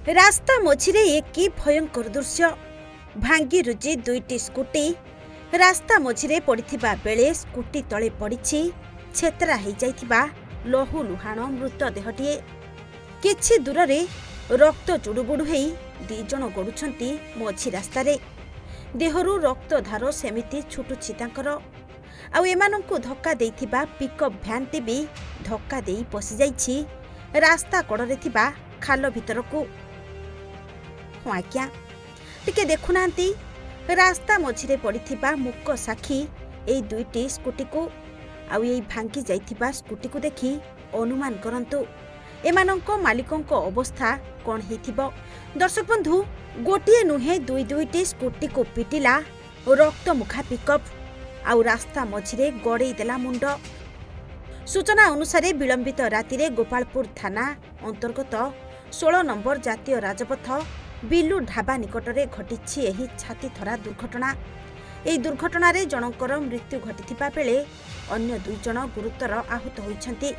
रास्ता मझिरे एक कि भयंकर दृश्य भांगी रुजी दुईटी स्कूटी रास्ता मझिरे पड़िथिबा बेले स्कूटी तले पड़िछि छेतरा हो जाइथिबा लहु लुहाण मृतदेहटिए। किछि दूररे रक्त जुड़ुबुड़ु हेई दी जण गड़ुछंती मझी रास्तारे। देहरु रक्तधार सेमिति छुटुछि तांकर। आउ एमानंकु धक्का देइथिबा पिकअप भ्यानटी भी धक्का देई पसि जाइछि रास्ता कड़रे थिबा खाल भितरकु। हाँ आज्ञा टिके देखुनांती रास्ता मझिरे पड़िथिबा मुक साक्षी एई दुईटी स्कूटी को आउ एई भांगी जाइथिबा स्कूटी को देखि अनुमान करंतु एमानंको मालिकंको अवस्था कोन हेथिबो। दर्शक बंधु गोटिए नुहे दुईटी स्कूटी को पिटिला रक्त मुखा पिकअप आउ रास्ता मझिरे गड़ेई देला मुंड। सूचना अनुसार विलंबित रातिरे गोपालपुर थाना अंतर्गत 16 नंबर जातीय राजपथ बिलु ढाबा निकटरे घटिछि एही छाती थरा दुर्घटना। एही दुर्घटना रे जनकर मृत्यु घटिथिबा बेले अन्य दुई जण गुरुतर आहत होइछन्ति।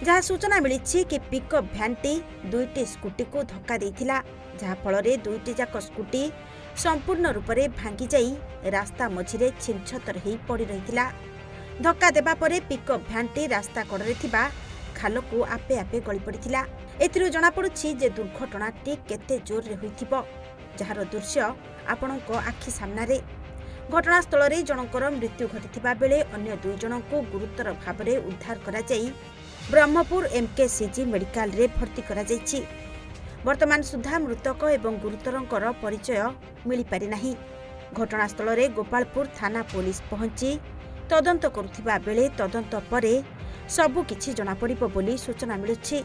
जहाँ सूचना मिलिछि कि पिकअप भ्यानटी दुईटी स्कूटी को धक्का देइथिला, जहाँ फलरे दुईटी जाक स्कूटी संपूर्ण रूपरे भांगी जाई रास्ता मझिरे छिनछतर हेई पड़ी रहिथिला। धक्का देबा परे पिकअप भ्यानटी रास्ता कड़रे थिबा खालकु आपे आपे गली पड़िथिला। एथिरु जଣା पड़ुछि जे दुर्घटनाटी केते जोर रे होइथिबो, जहार दृश्य आपणको आखि सामनारे। घटनास्थल रे जनकर मृत्यु घटिथिबा बेले अन्य दुई जनको गुरुतर भाबरे उद्धार करा जाई ब्रह्मपुर एमकेसीजी मेडिकल रे भर्ती करा जाइछि। वर्तमान सुधा मृतक एवं गुरुतरंकर परिचय मिली पारि नाही। घटनास्थल रे गोपालपुर थाना पुलिस पहुंची तदंत करुथिबा बेले तदंत परे सबु किछि जଣା पड़िबो बोली सूचना मिलुछि।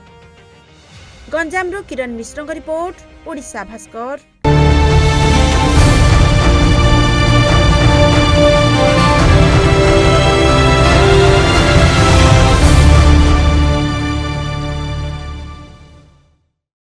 गंजामरो किरण मिश्रଙ୍କ रिपोर्ट, ओडिशा भास्कर।